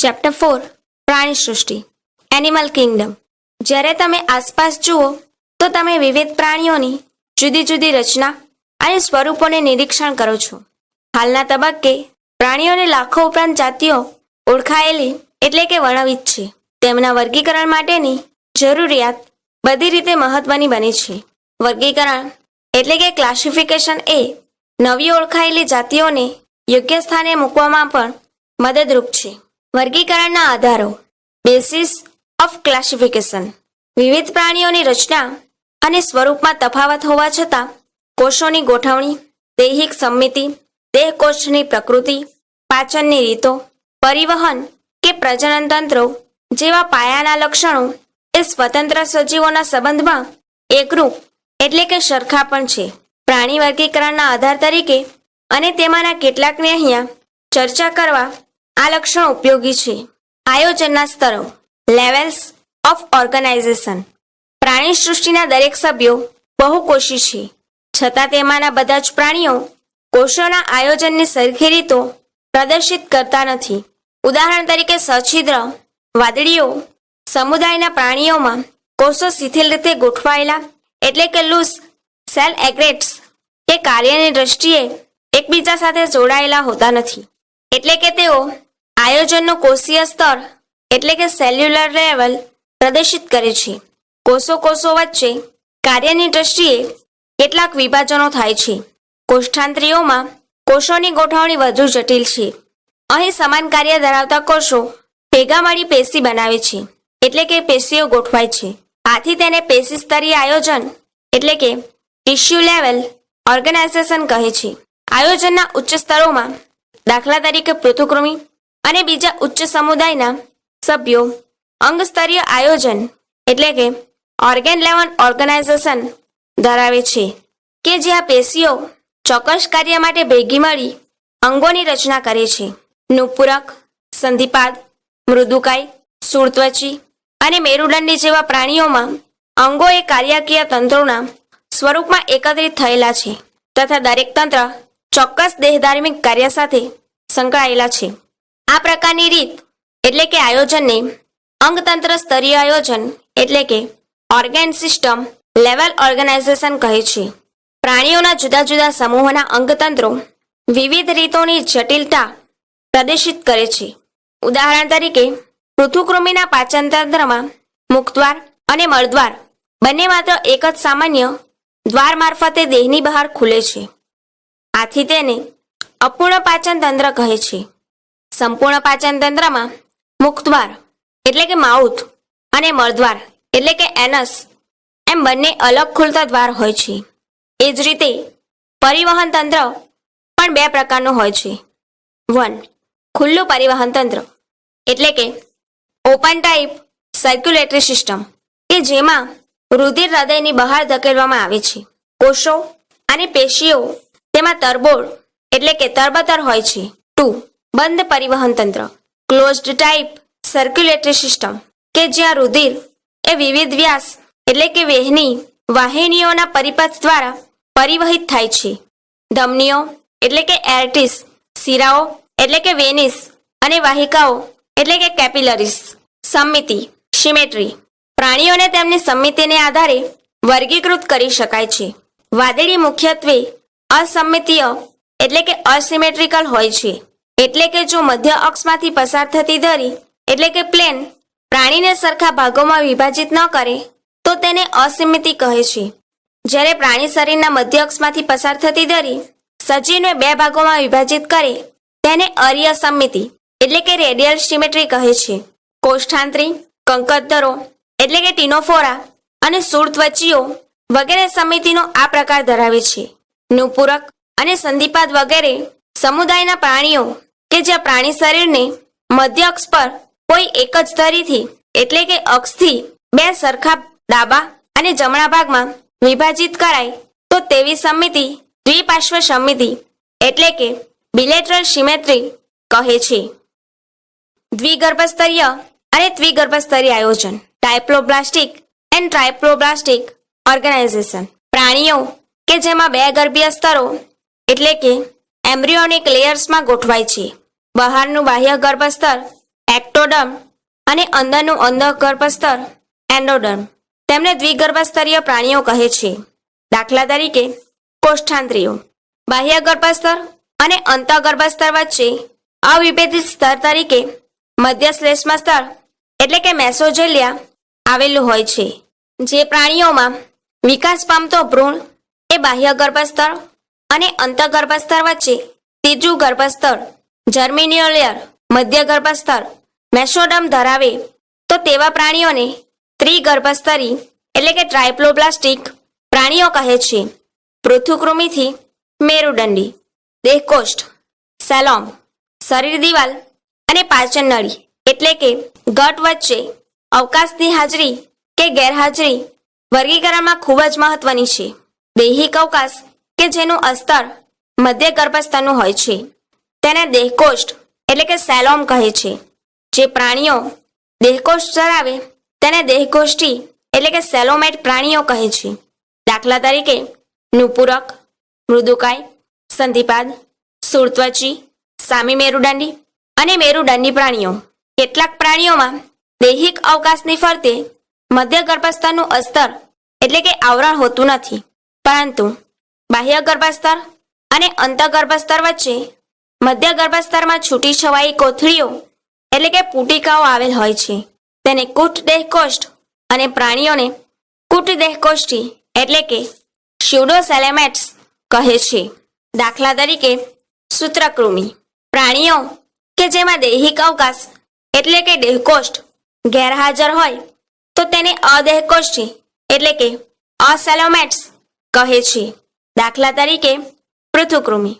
Chapter 4 પ્રાણી સૃષ્ટિ animal Kingdom. જ્યારે તમે આસપાસ જુઓ તો તમે વિવિધ પ્રાણીઓની જુદી જુદી રચના અને સ્વરૂપોને નિરીક્ષણ કરો છો. હાલના તબક્કે પ્રાણીઓને લાખો ઉપરાંત જાતિઓ ઓળખાયેલી એટલે કે વર્ણવિત છે. તેમના વર્ગીકરણ માટેની જરૂરિયાત બધી રીતે મહત્વની બને છે. વર્ગીકરણ એટલે કે ક્લાસિફિકેશન એ નવી ઓળખાયેલી જાતિઓને યોગ્ય સ્થાને મૂકવામાં પણ મદદરૂપ છે. વર્ગીકરણના આધારો બેસિસ ઓફ ક્લાસિફિકેશન. વિવિધ પ્રાણીઓની રચના અને સ્વરૂપમાં તફાવત હોવા છતાં કોષોની ગોઠવણી, દૈહિક સમમિતિ, દેહકોષની પ્રકૃતિ, પાચનની રીતો, પરિવહન કે પ્રજનન તંત્રો જેવા પાયાના લક્ષણો એ સ્વતંત્ર સજીવોના સંબંધમાં એકરૂપ એટલે કે સરખા પણ છે. પ્રાણી વર્ગીકરણના આધાર તરીકે અને તેમાંના કેટલાકને અહીંયા ચર્ચા કરવા આ લક્ષણો ઉપયોગી છે. આયોજનના સ્તરો લેવલ્સ ઓફ ઓર્ગેનાઇઝેશન. પ્રાણી સૃષ્ટિના દરેક સભ્યો બહુકોષી છે, છતાં તેમાંના બધા જ પ્રાણીઓ કોષોના આયોજનની સરખી રીતો પ્રદર્શિત કરતા નથી. ઉદાહરણ તરીકે સછિદ્ર વાદળીઓ સમુદાયના પ્રાણીઓમાં કોષો શિથિલ રીતે ગોઠવાયેલા એટલે કે લૂઝ સેલ એગ્રેટ્સ કે કાર્યની દ્રષ્ટિએ એકબીજા સાથે જોડાયેલા હોતા નથી. એટલે કે તેઓ આયોજનનું કોષીય સ્તર એટલે કે સેલ્યુલર લેવલ પ્રદર્શિત કરે છે. કોષો વચ્ચે કાર્યની દ્રષ્ટિએ કેટલાક વિભાજનો થાય છે. કોષ્ઠાંત્રીઓમાં કોષોની ગોઠવણી વધુ જટિલ છે. અહીં સમાન કાર્ય ધરાવતા કોષો ભેગા મળી પેશી બનાવે છે એટલે કે પેશીઓ ગોઠવાય છે. આથી તેને પેશી સ્તરીય આયોજન એટલે કે ટિશ્યુ લેવલ ઓર્ગેનાઇઝેશન કહે છે. આયોજનના ઉચ્ચ સ્તરોમાં દાખલા તરીકે પૃથુકૃમિ અને બીજા ઉચ્ચ સમુદાયના સભ્યો અંગ સ્તરીય આયોજન એટલે કે ઓર્ગેન લેવલ ઓર્ગેનાઇઝેશન ધરાવે છે કે જ્યાં પેશીઓ ચોક્કસ કાર્ય માટે ભેગી મળી અંગોની રચના કરે છે. નુપુરક, સંધિપાદ, મૃદુકાય, શૂળત્વચી અને મેરુદંડી જેવા પ્રાણીઓમાં અંગો એ કાર્યકીય તંત્રોના સ્વરૂપમાં એકત્રિત થયેલા છે તથા દરેક તંત્ર ચોક્કસ દેહધાર્મિક કાર્ય સાથે સંકળાયેલા છે. આ પ્રકારની રીત એટલે કે આયોજનને અંગતંત્ર સ્તરીય આયોજન એટલે કે ઓર્ગેન સિસ્ટમ લેવલ ઓર્ગેનાઇઝેશન કહે છે. પ્રાણીઓના જુદા જુદા સમૂહોના અંગતંત્રો વિવિધ રીતોની જટિલતા પ્રદર્શિત કરે છે. ઉદાહરણ તરીકે પૃથુકૃમિના પાચનતંત્રમાં મુખદ્વાર અને મળદ્વાર બંને માત્ર એક જ સામાન્ય દ્વાર મારફતે દેહની બહાર ખુલે છે. આથી તેને અપૂર્ણ પાચન તંત્ર કહે છે. સંપૂર્ણ પાચન તંત્રમાં મુખદ્વાર એટલે કે માઉથ અને મળદ્વાર એટલે કે એનસ એમ બંને અલગ ખુલતા દ્વાર હોય છે. એ જ રીતે પરિવહન તંત્ર પણ બે પ્રકારનું હોય છે. 1. ખુલ્લું પરિવહન તંત્ર એટલે કે ઓપન ટાઈપ સર્ક્યુલેટરી સિસ્ટમ કે જેમાં રુધિર હૃદયની બહાર ધકેલવામાં આવે છે. કોષો અને પેશીઓ તેમાં તરબોળ એટલે કે તરબતર હોય છે. 2. બંધ પરિવહન તંત્ર ક્લોઝડ ટાઈપ સર્ક્યુલેટરી સિસ્ટમ કે જ્યાં રુધિર એ વિવિધ વ્યાસ એટલે કે વેહની વાહિનીઓના પરિપથ દ્વારા પરિવહિત થાય છે. ધમનીઓ એટલે કે એર્ટિસ, શિરાઓ એટલે કે વેનિસ અને વાહિકાઓ એટલે કે કેપિલરીઝ. સમમિતિ સિમેટ્રી. પ્રાણીઓને તેમની સમમિતિને આધારે વર્ગીકૃત કરી શકાય છે. વાદળી મુખ્યત્વે અસમમિતીય એટલે કે અસિમેટ્રિકલ હોય છે. એટલે કે જો મધ્ય અક્ષમાંથી પસાર થતી ધરી એટલે કે પ્લેન પ્રાણીને સરખા ભાગોમાં વિભાજિત ન કરે તો તેને અસિમિતિ કહે છે. જ્યારે પ્રાણી શરીરના મધ્ય અક્ષમાંથી પસાર થતી ધરી સજીવને બે ભાગોમાં વિભાજિત કરે તેને અરીય સમમિતિ એટલે કે રેડિયલ સિમેટ્રી કહે છે. કોષ્ઠાંત્રી, કંકતધરો એટલે કે ટીનોફોરા અને શૂળત્વચીઓ વગેરે સમિતિનો આ પ્રકાર ધરાવે છે. નુપુરક અને સંધિપાદ વગેરે સમુદાયના પ્રાણીઓ કે જ્યાં પ્રાણી શરીરને મધ્ય અક્ષ પર કોઈ એક જ ધરીથી એટલે કે અક્ષથી બે સરખા ડાબા અને જમણા ભાગમાં વિભાજિત કરાય તો તેવી સમિતિ દ્વિપાર્શ્વ સમિતિ એટલે કે બિલેટરલ સિમેટ્રી કહે છે. દ્વિગર્ભસ્તરીય અને ત્રિગર્ભસ્તરીય આયોજન ડાયપ્લોબ્લાસ્ટિક એન્ડ ટ્રાયપ્લોબ્લાસ્ટિક ઓર્ગેનાઇઝેશન. પ્રાણીઓ કે જેમાં બે ગર્ભીય સ્તરો એટલે કે એમ્બ્રિયોનિક લેયર્સમાં ગોઠવાય છે. બહારનું બાહ્ય ગર્ભસ્તર એક્ટોડર્મ અને અંદરનું અંધગર્ભસ્તર એન્ડોડર્મ. તેમને દ્વિગર્ભસ્તરીય પ્રાણીઓ કહે છે. દાખલા તરીકે કોષ્ઠાંત્રીઓ. બાહ્ય ગર્ભસ્તર અને અંતઃગર્ભસ્તર વચ્ચે અવિભેદિત સ્તર તરીકે મધ્ય શ્લેષ્મ સ્તર એટલે કે મેસોજેલિયા આવેલું હોય છે. જે પ્રાણીઓમાં વિકાસ પામતો ભ્રૂણ એ બાહ્ય ગર્ભસ્તર અને અંતઃગર્ભસ્તર વચ્ચે ત્રીજું ગર્ભસ્તર જર્મિનિયલ લેયર મધ્ય ગર્ભસ્તર મેસોડર્મ ધરાવે તો તેવા પ્રાણીઓને ત્રિગર્ભસ્તરી એટલે કે ટ્રાયપ્લોબ્લાસ્ટિક પ્રાણીઓ કહે છે. પૃથુકૃમિથી મેરુદંડી. દેહકોષ્ઠ સેલોમ. શરીર દિવાલ અને પાચન નળી એટલે કે ગટ વચ્ચે અવકાશની હાજરી કે ગેરહાજરી વર્ગીકરણમાં ખૂબ જ મહત્વની છે. દૈહિક અવકાશ કે જેનું અસ્તર મધ્ય ગર્ભસ્તરનું હોય છે તેને દેહકોષ્ઠ એટલે કે સેલોમ કહે છે. જે પ્રાણીઓ દેહકોષ્ઠ ધરાવે તેને દેહકોષ્ઠી એટલે કે સેલોમેટ પ્રાણીઓ કહે છે. દાખલા તરીકે નુપુરક, મૃદુકાય, સંધિપાદ, શૂળત્વચી, સામી મેરુદંડી અને મેરુદંડી પ્રાણીઓ. કેટલાક પ્રાણીઓમાં દૈહિક અવકાશની ફરતે મધ્ય ગર્ભસ્તરનું અસ્તર એટલે કે આવરણ હોતું નથી, પરંતુ બાહ્ય ગર્ભસ્તર અને અંતઃગર્ભસ્તર વચ્ચે મધ્ય ગર્ભસ્તરમાં છૂટી છવાઈ કોથળીઓ એટલે કે પુટિકાઓ આવેલ હોય છે. તેને કૂટ દેહકોષ્ઠ અને પ્રાણીઓને કૂટ દેહકોષ્ઠી એટલે કે સ્યુડોસેલેમેટ્સ કહે છે. દાખલા તરીકે સૂત્રકૃમિ. પ્રાણીઓ કે જેમાં દૈહિક અવકાશ એટલે કે દેહકોષ્ઠ ગેરહાજર હોય તો તેને અદેહકોષ્ઠી એટલે કે અસેલોમેટ્સ કહે છે. દાખલા તરીકે પૃથુકૃમિ.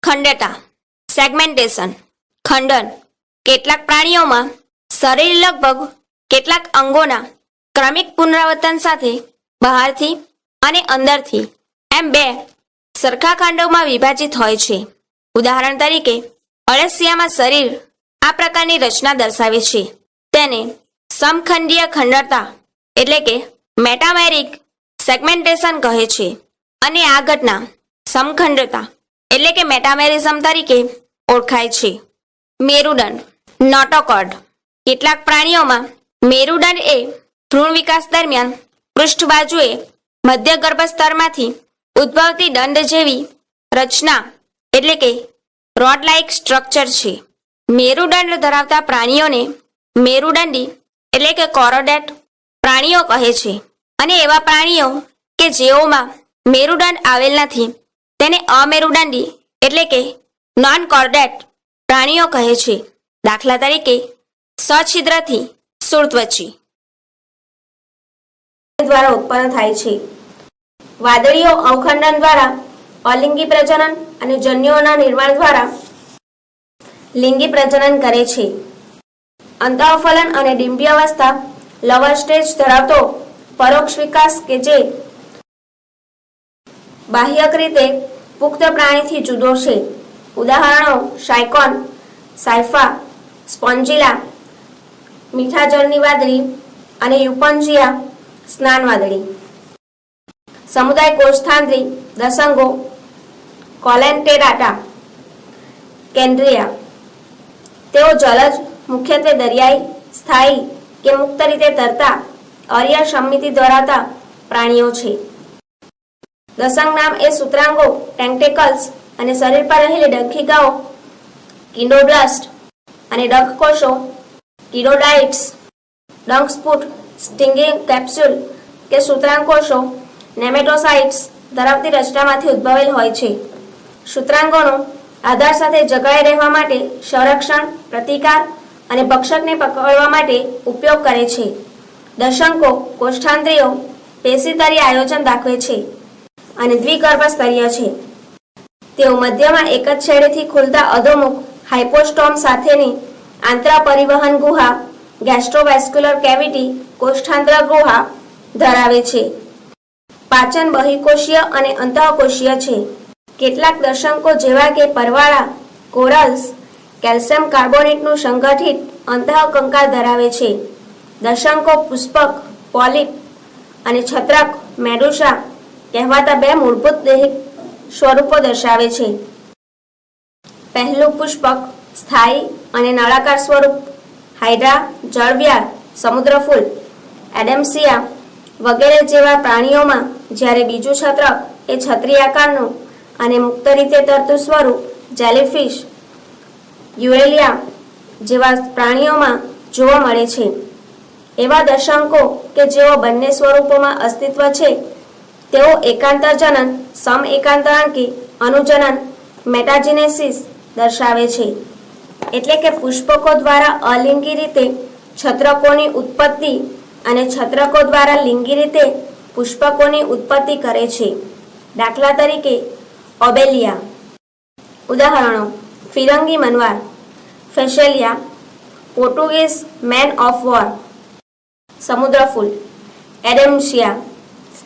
ખંડતા સેગમેન્ટેશન ખંડન. કેટલાક પ્રાણીઓમાં શરીર લગભગ કેટલાક અંગોના ક્રમિક પુનરાવર્તન સાથે બહારથી અને અંદરથી એમ બે સરખા ખંડોમાં વિભાજિત હોય છે. ઉદાહરણ તરીકે અળસિયામાં શરીર આ પ્રકારની રચના દર્શાવે છે. તેને સમખંડીય ખંડતા એટલે કે મેટામેરિક સેગમેન્ટેશન કહે છે અને આ ઘટના સમખંડતા એટલે કે મેટામેરિઝમ તરીકે ઓળખાય છે. મેરુદંડ નોટોકોર્ડ. કેટલાક પ્રાણીઓમાં મેરુદંડ એ ભ્રૂણ વિકાસ દરમિયાન પૃષ્ઠ બાજુએ મધ્ય ગર્ભસ્તરમાંથી ઉદ્ભવતી દંડ જેવી રચના એટલે કે રોડ લાઇક સ્ટ્રક્ચર છે. મેરુદંડ ધરાવતા પ્રાણીઓને મેરુદંડી એટલે કે કોરોડેટ પ્રાણીઓ કહે છે અને એવા પ્રાણીઓ કે જેઓમાં મેરુદંડ આવેલ નથી તેને અમેરુદંડી એટલે કે નોન કોર્ડેટ પ્રાણીઓ કહે છે. દાખલા તરીકે સછિદ્રથી શૂળત્વચી દ્વારા ઉત્પન્ન થાય છે. વાદળીઓ અવખંડન દ્વારા અલિંગી પ્રજનન અને જન્યુઓના નિર્માણ દ્વારા લિંગી પ્રજનન કરે છે. અંતઃફલન અને ડિમ્બીઅવસ્થા લવર સ્ટેજ ધરાવતો પરોક્ષ વિકાસ કે જે બાહ્યક રીતે પુખ્ત પ્રાણીથી જુદો છે. ઉદાહરણો શાયકોન, સાયફા, સ્પોન્જીલા, મીઠા જળની વાદળી અને યુપન્જિયા સ્નાન વાદળી. સમુદાય કોષ્ઠાંત્રી દસંગો કોલેન્ટેરાટા કેન્દ્રિયા. તેઓ જલજ મુખ્યત્વે દરિયાઈ, સ્થાયી કે મુક્ત રીતે તરતા અર્ય સંમિતિ ધરાવતા પ્રાણીઓ છે. દસંગ નામ એ સૂત્રાંગો ટેન્ટેકલ્સ અને શરીર પર રહેલી ડંખિકાઓ કિન્ડોબ્લાસ્ટ અને ડંખ કોષો કિડોડાઇટ્સ, ડંખસ્ફુટ, સ્ટિંગિંગ કેપ્સ્યુલ કે સૂત્રાંગ કોષો નેમેટોસાઇટ્સ ધરાવતી રચનામાંથી ઉદ્ભવેલ હોય છે. સૂત્રાંગોનો આધાર સાથે જકળાઈ રહેવા માટે સંરક્ષણ, પ્રતિકાર અને ભક્ષકને પકડવા માટે ઉપયોગ કરે છે. દશંકો કોષ્ઠાંત્રીઓ પેશીતરી આયોજન દાખવે છે અને દ્વિગર્ભસ્તરીય છે. તેઓ મધ્યમાં એક જ છેડેથી ખુલતા અધોમુખ હાઇપોસ્ટોમ સાથેની આંતરપરિવહન ગુહા ગેસ્ટ્રોવેસ્ક્યુલર કેવિટી કોષ્ઠાંત્ર ગુહા ધરાવે છે. પાચન બહિકોષીય અને અંતઃકોષીય છે. કેટલાક દશંકો જેવા કે પરવાળા કોરલ્સ કેલ્શિયમ કાર્બોનેટનું સંગઠિત અંતઃકંકાલ ધરાવે છે. દશંકો પુષ્પક, પોલિપ અને છત્રક મેડુસા કહેવાતા બે મૂળભૂત દૈહિક સ્વરૂપો દર્શાવે છે. પહેલું પુષ્પક સ્થાયી અને નળાકાર સ્વરૂપ હાઇડ્રા, જળવ્યાળ, સમુદ્રફૂલ, એડેમ્સિયા વગેરે જેવા પ્રાણીઓમાં જ્યારે બીજું છત્રક એ છત્રી આકારનું અને મુક્ત રીતે તરતું સ્વરૂપ જેલીફિશ, યુરેલિયા જેવા પ્રાણીઓમાં જોવા મળે છે. એવા દશાંકો કે જેઓ બંને સ્વરૂપોમાં અસ્તિત્વ છે તેઓ એકાંતરજનન, સમ એકાંતરાંકી અનુજનન, મેટાજિનેસિસ દર્શાવે છે. એટલે કે પુષ્પકો દ્વારા અલિંગી રીતે છત્રકોની ઉત્પત્તિ અને છત્રકો દ્વારા લિંગી રીતે પુષ્પકોની ઉત્પત્તિ કરે છે. દાખલા તરીકે ઓબેલિયા. ઉદાહરણો: ફિરંગી મનવાર, Physalia, Portuguese man of war, સમુદ્રફૂલ, Adamsia,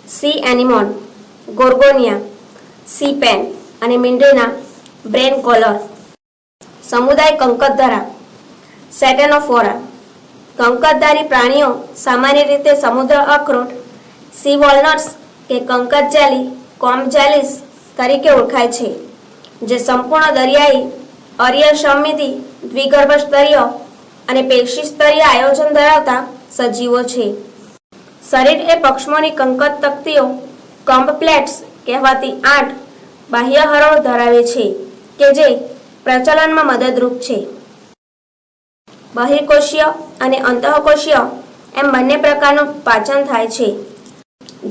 sea anemone, Gorgonia, sea pen અને મિન્ડ્રીના બ્રેન કોલર. સમુદાય કંકતધરા, સેટેનોફોરા. કંકતધારી પ્રાણીઓ સામાન્ય રીતે સમુદ્ર અખરોટ, સી વોલનટ્સ કે કંકત જેલી, કોમ જેલીસ તરીકે ઓળખાય છે, જે સંપૂર્ણ દરિયાઈ, અરીય સમમિતિ, દ્વિગર્ભ સ્તરીય અને પેશી સ્તરીય આયોજન ધરાવતા સજીવો છે. શરીર એ પક્ષમોની કંકત તકતીઓ, કમ્બ પ્લેટ્સ કહેવાતી 8 બાહ્ય હરોળ ધરાવે છે કે જે પ્રચલનમાં મદદરૂપ છે. બહિર્કોષીય અને અંતઃકોષીય એમ બંને પ્રકારનું પાચન થાય છે.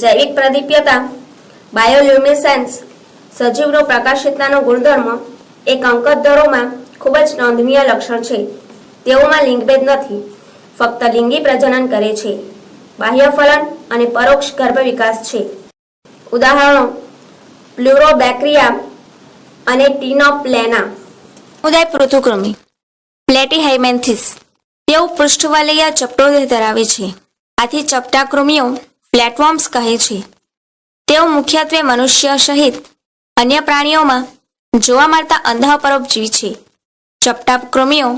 જૈવિક પ્રદીપ્યતા, બાયોલ્યુમિસેન્સ, સજીવનો પ્રકાશિતતાનો ગુણધર્મ એ કંકતધરોમાં ખૂબ જ નોંધનીય લક્ષણ છે. તેઓમાં લિંગભેદ નથી, ફક્ત લિંગી પ્રજનન કરે છે. બાહ્ય ફલન અને પરોક્ષ ગર્ભ વિકાસ છે. ઉદાહરણો: પ્લુરોબેક્રિયા અને ટીનોપ્લેના. ઉદાય પૃથુકૃમિ, પ્લેટીહેલ્મિન્થીસ. તેઓ પૃષ્ઠવલય ચપટો દેહ ધરાવે છે. આથી ચપટા કૃમિઓ ફ્લેટવોર્મ્સ કહે છે. તેઓ મુખ્યત્વે મનુષ્ય સહિત અન્ય પ્રાણીઓમાં જોવા મળતા અંધઃ પરોપજીવી છે. ચપટા કૃમિઓ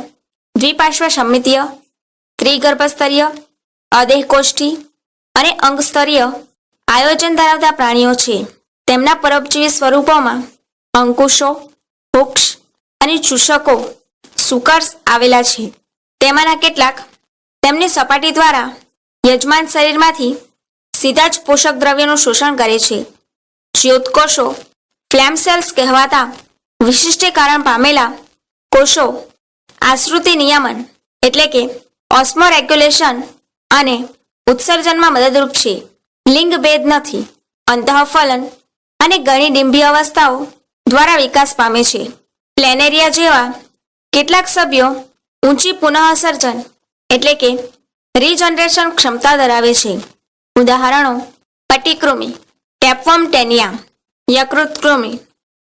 દ્વિપાર્શ્વ સમમિતીય, ત્રિગર્ભસ્તરીય, અદેહકોષ્ઠી અને અંગસ્તરીય આયોજન ધરાવતા પ્રાણીઓ છે. તેમના પરોપજીવી સ્વરૂપોમાં અંકુશો, હુક્સ અને ચૂષકો સુકર્સ આવેલા છે. તેમાંના કેટલાક તેમની સપાટી દ્વારા યજમાન શરીરમાંથી સીધા જ પોષક દ્રવ્યોનું શોષણ કરે છે. જ્યોતકોષો, ફ્લેમ સેલ્સ કહેવાતા વિશિષ્ટીકરણ પામેલા કોષો આશ્રુતિ નિયમન એટલે કે ઓસ્મોરેગ્યુલેશન અને ઉત્સર્જનમાં મદદરૂપ છે. લિંગ ભેદ નથી. અંતઃફલન અને ઘણી ડિંભી અવસ્થાઓ દ્વારા વિકાસ પામે છે. પ્લેનેરિયા જેવા કેટલાક સભ્યો ઊંચી પુનઃસર્જન એટલે કે રીજનરેશન ક્ષમતા ધરાવે છે. ઉદાહરણો: પટીકૃમિ, ટેપવર્મ ટેનિયા, યકૃતકૃમિ,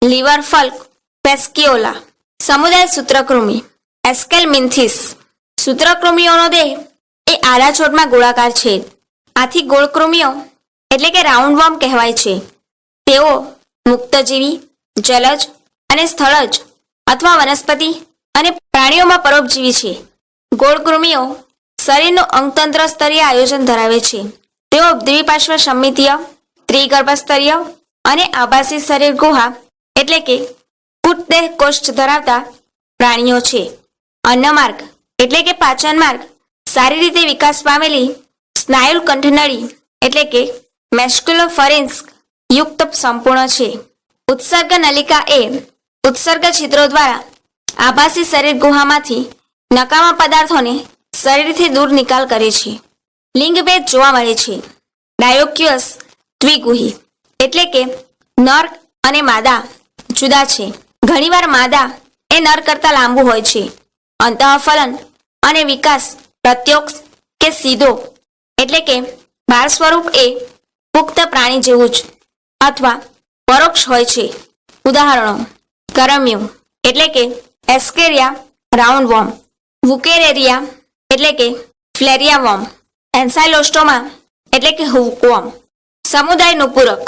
લીવર ફલ્ક પેસ્કિયોલા. સમુદાય સૂત્રકૃમિ, એસ્કેલમિન્થીસ. સૂત્રકૃમિઓનો દેહ એ આડા છોડમાં ગોળાકાર છે. આથી ગોળકૃમિઓ એટલે કે રાઉન્ડવોર્મ કહેવાય છે. તેઓ મુક્તજીવી, જલજ અને સ્થળજ અથવા વનસ્પતિ અને પ્રાણીઓમાં પરોપજીવી છે. ગોળકૃમિઓ શરીરનું અંગતંત્ર સ્તરીય આયોજન ધરાવે છે. તેઓ દ્વિપાર્શ્વ સમમિતીય, ત્રિગર્ભસ્તરીય અને આભાસી શરીર ગુહા એટલે કે કુટદેહ કોષ્ઠ ધરાવતા પ્રાણીઓ છે. અન્નમાર્ગ એટલે કે પાચન માર્ગ સારી રીતે વિકાસ પામેલી સ્નાયુ કંઠનળી એટલે કે મેસ્ક્યુલોફરિન્ક્સ યુક્ત સંપૂર્ણ છે. ઉત્સર્ગ નલિકા એ ઉત્સર્ગ છિદ્રો દ્વારા આભાસી શરીર ગુહામાંથી નકામા પદાર્થોને શરીરથી દૂર નિકાલ કરે છે. લિંગભેદ જોવા મળે છે. ડાયોક્યુઅસ દ્વિગુહી એટલે કે નર અને માદા જુદા છે. ઘણીવાર માદા એ નર કરતાં લાંબુ હોય છે. અંતઃફલન અને વિકાસ પ્રત્યોક્ષ કે સીધો એટલે કે બાળ સ્વરૂપ એ પુખ્ત પ્રાણી જેવું જ અથવા પરોક્ષ હોય છે. ઉદાહરણો: કરમ્યુ એટલે કે એસ્કેરિયા રાઉન્ડવોર્મ, વુકેરેરિયા એટલે કે ફ્લેરિયા વોર્મ, એન્સાઇલોસ્ટોમા એટલે કે હુકવોર્મ. સમુદાયનું પૂરક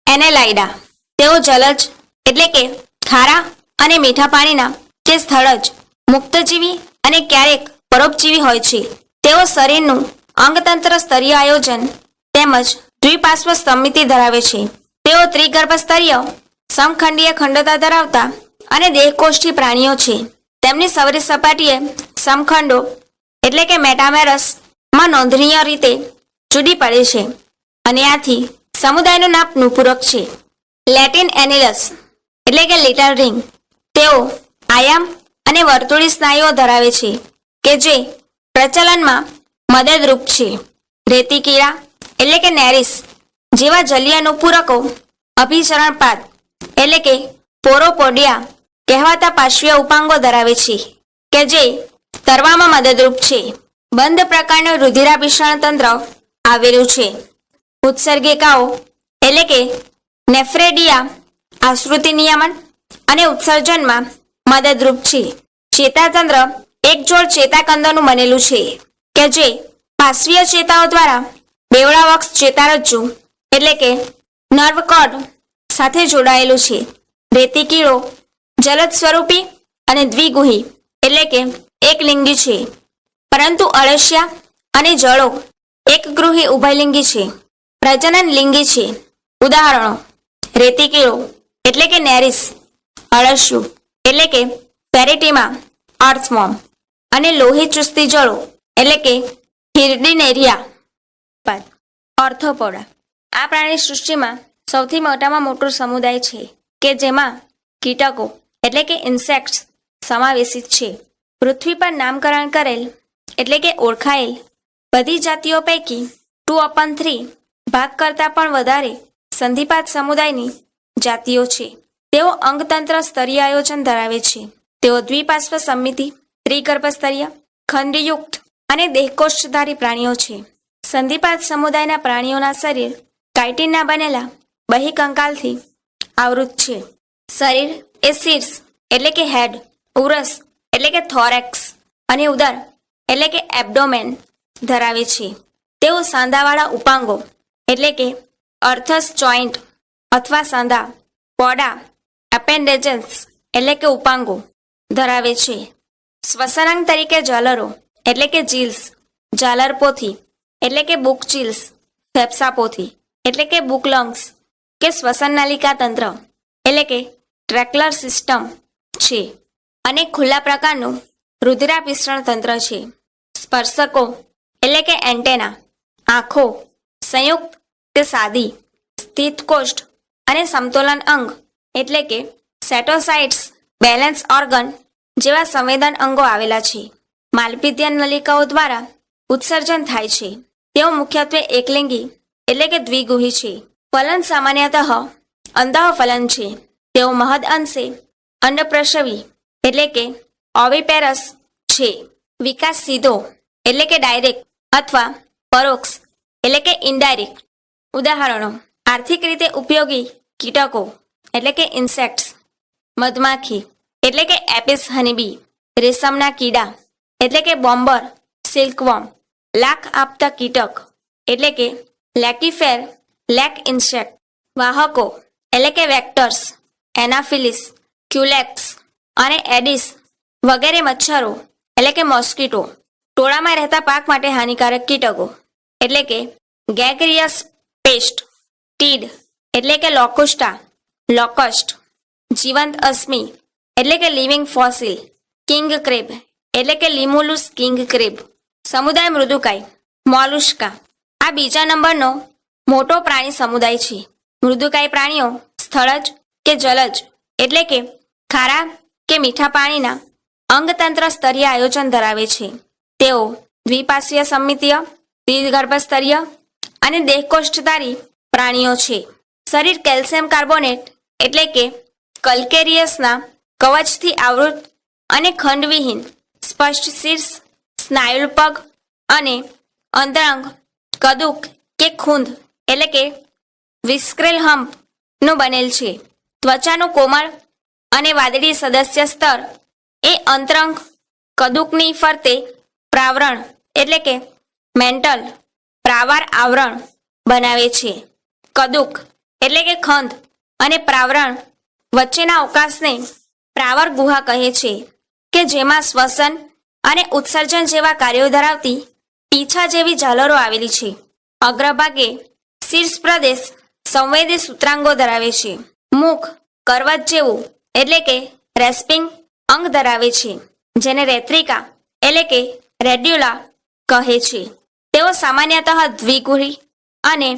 એનેલાઇડા. તેઓ જલજ એટલે કે ખારા અને મીઠા પાણીના કે સ્થળજ, મુક્તજીવી અને ક્યારેક પરોપજીવી હોય છે. તેઓ શરીરનું અંગતંત્ર સ્તરીય આયોજન તેમજ દ્વિપાર્શ્વ સમમિતિ ધરાવે છે. તેઓ ત્રિગર્ભ સ્તરીય, સમખંડીય ખંડતા ધરાવતા અને દેહકોષ્ઠી પ્રાણીઓ છે. તેમની સવરી સપાટીએ સમખંડો એટલે કે મેટામેરસ માં નોંધનીય રીતે જુદી પડે છે અને આથી સમુદાયનું નામ નુપૂરક છે. લેટિન એનિલસ એટલે કે લિટલ રિંગ, તેઓ આયામ અને વર્તુળી સ્નાયુઓ ધરાવે છે કે જે પ્રચલનમાં મદદરૂપ છે. રેતી કીડા એટલે કે નેરિસ જેવા જલીય નુપૂરકો અભિસરણપાત એટલે કે પોરોપોડિયા કહેવાતા પાર્શ્વીય ઉપાંગો ધરાવે છે કે જે તરવામાં મદદરૂપ છે. બંધ પ્રકારનું રુધિરાભિસરણ તંત્ર આવેલું છે. ઉત્સર્ગિકાઓ એટલે કે નેફ્રેડિયા આશ્રુતિ નિયમન અને ઉત્સર્જનમાં મદદરૂપ છે. ચેતાતંત્ર એક જોડ ચેતાકંદોનું બનેલું છે કે જે પાર્શ્વીય ચેતાઓ દ્વારા બેવડાવક્ષ ચેતારજ્જુ એટલે કે નર્વ કોર્ડ સાથે જોડાયેલું છે. રેતી કીડો જલદ સ્વરૂપી અને દ્વિગુહી એટલે કે એકલિંગી છે, પરંતુ અળસિયા અને જળો એકગૃહી ઉભયલિંગી છે. પ્રજનન લિંગી છે. ઉદાહરણો: રેતી કીડો એટલે કે નેરિસ, અળસિયું એટલે કે પેરેટીમા અર્થવોર્મ અને લોહી ચૂસતી જળો એટલે કે હિર્ડિનેરિયા. ઓર્થોપોડા આ પ્રાણી સૃષ્ટિમાં સૌથી મોટામાં મોટો સમુદાય છે કે જેમાં કીટકો એટલે કે ઇન્સેક્ટ્સ સમાવેશિત છે. પૃથ્વી પર નામકરણ કરેલ એટલે કે ઓળખાયેલ બધી જાતિઓ પૈકી 2/3 ભાગ કરતાં પણ વધારે સંધિપાત સમુદાયની જાતિઓ છે. તેઓ અંગતંત્ર સ્તરીય આયોજન ધરાવે છે. તેઓ દ્વિપાર્શ્વ સમમિતિ, ત્રિગર્ભસ્તરીય, ખંડયુક્ત અને દેહકોષ્ઠધારી પ્રાણીઓ છે. સંધિપાત સમુદાયના પ્રાણીઓના શરીર કાઇટિનના બનેલા બહિકંકાલથી આવૃત છે. શરીર એ શીર્ષ એટલે કે હેડ, ઉરસ એટલે કે થોરેક્સ અને ઉદર એટલે કે એબ્ડોમેન ધરાવે છે. તેઓ સાંધાવાળા ઉપાંગો એટલે કે અર્થસ જોઈન્ટ અથવા સાંધા, પોડા, એપેન્ડેજન્સ એટલે કે ઉપાંગો ધરાવે છે. શ્વસનાંગ તરીકે ઝાલરો એટલે કે જીલ્સ, ઝાલરપોથી એટલે કે બુક ચીલ્સ, ફેફસાપોથી એટલે કે બુક લંગ્સ કે શ્વસન નલિકા તંત્ર એટલે કે ટ્રેક્લર સિસ્ટમ છે અને ખુલ્લા પ્રકારનું રુધિરાભિસરણ તંત્ર છે. સ્પર્શકો એટલે કે એન્ટેના, આંખો સંયુક્ત કે સાદી, સ્થિત કોષ્ઠ અને સમતોલન અંગ એટલે કે સેટોસાઇટ્સ, બેલેન્સ ઓર્ગન જેવા સંવેદન અંગો આવેલા છે. માલપીધ્ય નલિકાઓ દ્વારા ઉત્સર્જન થાય છે. તેઓ મુખ્યત્વે એકલિંગી એટલે કે દ્વિગુહી છે. ફલન સામાન્યતઃ અંતઃફલન છે. તેઓ મહદ અંશે અંડપ્રસવી એટલે કે ઓવિપેરસ છે. વિકાસ સીધો એટલે કે ડાયરેક્ટ અથવા પરોક્ષ એટલે કે ઇનડાયરેક્ટ. ઉદાહરણો: આર્થિક રીતે ઉપયોગી કીટકો એટલે કે ઇન્સેક્ટ્સ, મધમાખી એટલે કે એપિસ હનીબી, રેશમના કીડા એટલે કે બોમ્બર સિલ્કવોર્મ, લાખ આપતા કીટક એટલે કે લેકીફેર લેક ઇન્સેક્ટ, વાહકો એટલે કે વેક્ટર્સ, એનાફિલિસ, ક્યુલેક્સ અને એડિસ વગેરે મચ્છરો એટલે કે મોસ્કીટો. ટોળામાં રહેતા પાક માટે હાનિકારક કીટકો એટલે કે ગેગરિયસ પેસ્ટ, ટીડ એટલે કે લોકોસ્ટા, લોકસ્ટ, જીવંત અશ્મિ એટલે કે લિવિંગ ફોસિલ, કિંગ ક્રેબ એટલે કે લિમુલુસ કિંગ ક્રેબ. સમુદાય મૃદુકાય મોલુસ્કા આ બીજા નંબરનો મોટો પ્રાણી સમુદાય છે. મૃદુકાય પ્રાણીઓ સ્થળજ કે જલજ એટલે કે ખારા કે મીઠા પાણીના અંગતંત્ર સ્તરીય આયોજન ધરાવે છે. તેઓ દ્વિપાર્શ્વીય સમમિતીય, દ્વિગર્ભસ્તરીય અને દેહકોષ્ઠધારી પ્રાણીઓ છે. શરીર કેલ્શિયમ કાર્બોનેટ એટલે કે કલ્કેરિયસના કવચથી આવૃત અને ખંડવિહીન, સ્પષ્ટ શીર્ષ, સ્નાયુલ પગ અને અંતરંગ કદુક કે ખૂંદ એટલે કે વિસ્ક્રેલ હમ્પ નું બનેલ છે. ત્વચાનું કોમળ અને વાદળી સદસ્ય સ્તર એ અંતરંગ કદુકની ફરતે પ્રાવરણ એટલે કે મેન્ટલ પ્રાવાર આવરણ બનાવે છે. કદુક એટલે કે ખંદ અને પ્રાવરણ વચ્ચેના અવકાશને પ્રાવર ગુહા કહે છે કે જેમાં શ્વસન અને ઉત્સર્જન જેવા કાર્યો ધરાવતી પીછા જેવી ઝાલરો આવેલી છે. અગ્રભાગે શીર્ષ પ્રદેશ સંવેદી સૂત્રાંગો ધરાવે છે. મુખ કરવત જેવું એટલે કે રેસ્પિંગ અંગ ધરાવે છે જેને રેત્રિકા એટલે કે રેડ્યુલા કહે છે. તેઓ સામાન્યતઃ દ્વિગુહી અને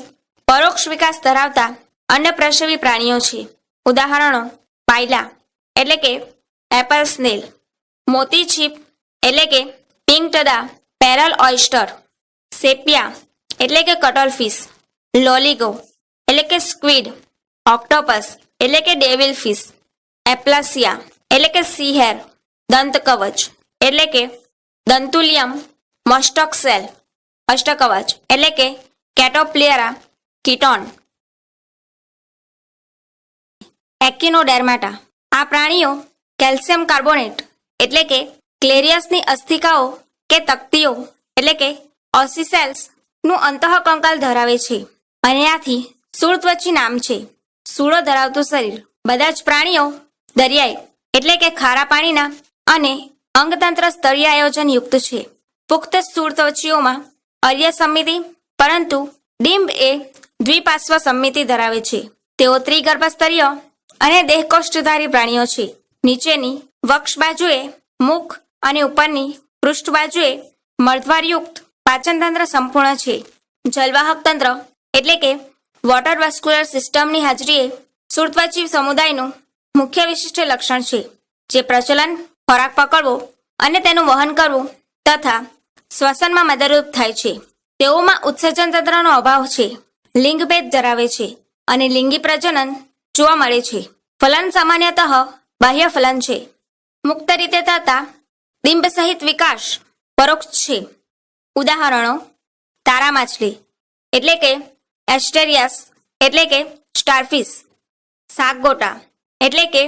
પરોક્ષ વિકાસ ધરાવતા અંડપ્રસવી પ્રાણીઓ છે. ઉદાહરણો: પાયલા એટલે કે એપલ સ્નેલ, મોતી છીપ એટલે કે પિંક ટડા પેરલ ઓયસ્ટર, સેપિયા એટલે કે કટલફિશ, લોલીગો એટલે કે સ્ક્વિડ, ઓક્ટોપસ એટલે કે ડેવિલ ફિશ, એપ્લાસિયા એટલે કે સી હેર, દંતકવચ એટલે કે દંતુલિયમ, મસ્ટક સેલ, અષ્ટકવચ એટલે કે કેટોપ્લિયરા કીટોન, એકિનોડેર્માટા. આ પ્રાણીઓ કેલ્શિયમ કાર્બોનેટ એટલે કે ક્લેરિયસની અસ્થિકાઓ કે તકતીઓ એટલે કે ઓસિસેલ્સ નું અંતઃકંકાલ ધરાવે છે અને આથી સૂળત્વચી નામ છે. સૂળો ધરાવતું શરીર. બધા જ પ્રાણીઓ દરિયાઈ એટલે કે ખારા પાણીના અને અંગતંત્ર સ્તરીય આયોજન યુક્ત છે. પુખ્ત સૂળત્વચીઓમાં અર્ય સંમિતિ, પરંતુ ડિંબ એ દ્વિપાર્શ્વ સંમિતિ ધરાવે છે. તેઓ ત્રિગર્ભસ્તરીય અને દેહકોષ્ઠધારી પ્રાણીઓ છે. નીચેની વક્ષ બાજુએ મુખ અને ઉપરની પૃષ્ઠ બાજુએ મળદ્વારયુક્ત પાચનતંત્ર સંપૂર્ણ છે. જલવાહક તંત્ર એટલે કે વોટર વાસ્ક્યુલર સિસ્ટમની હાજરીએ સૂળત્વચી સમુદાયનું મુખ્ય વિશિષ્ટ લક્ષણ છે, જે પ્રચલન, ખોરાક પકડવો અને તેનું વહન કરવું તથા શ્વસનમાં મદદરૂપ થાય છે. તેઓમાં ઉત્સર્જન તંત્રનો અભાવ છે, લિંગભેદ ધરાવે છે અને લિંગી પ્રજનન જોવા મળે છે. ફલન સામાન્યતઃ બાહ્ય ફલન છે. મુક્ત રીતે થતા ડિંબ સહિત વિકાસ પરોક્ષ છે. ઉદાહરણો: તારા માછલી એટલે કે એસ્ટેરિયાસ એટલે કે સ્ટારફિશ, સાગગોટા એટલે કે